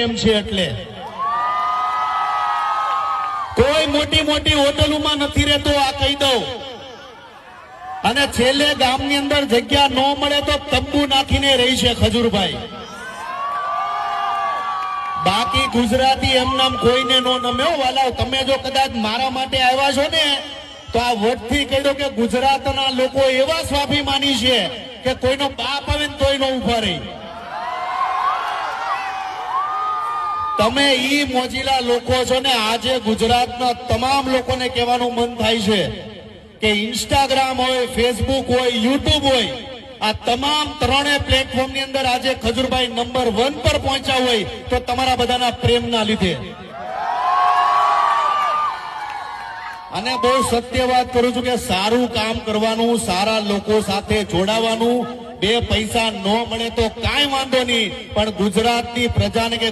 એમ છે એટલે કોઈ મોટી મોટી હોટલોમાં નથી રહેતો, આ કહી દઉં. અને છેલ્લે ગામની અંદર જગ્યા ન મળે તો તંબુ નાખીને રહી છે ખજૂરભાઈ. બાકી ગુજરાતી એમ નામ કોઈને નો નમ્યો. વાલાઓ, તમે જો કદાચ મારા માટે આવ્યા છો ને તો આ વટથી કહી દો કે ગુજરાતના લોકો એવા સ્વાભિમાની છે કે કોઈનો બાપ આવે ને તોય નો ઉભા રહી. તમે ઈ મોજીલા લોકો છો ને. આજે ગુજરાતના તમામ લોકોને કહેવાનું મન થાય છે કે ઇન્સ્ટાગ્રામ હોય, ફેસબુક હોય, યુટ્યુબ હોય, આ તમામ ત્રણે પ્લેટફોર્મ ની અંદર આજે ખજૂરભાઈ નંબર 1 પર પહોંચ્યા હોય તો તમારા બધાના પ્રેમના લીધે. અને બહુ સત્ય વાત કરું છું કે સારું કામ કરવાનું, સારા લોકો સાથે જોડાવાનું. બે પૈસા ન મળે તો કાંઈ વાંધો નહીં, પણ ગુજરાતની પ્રજાને કે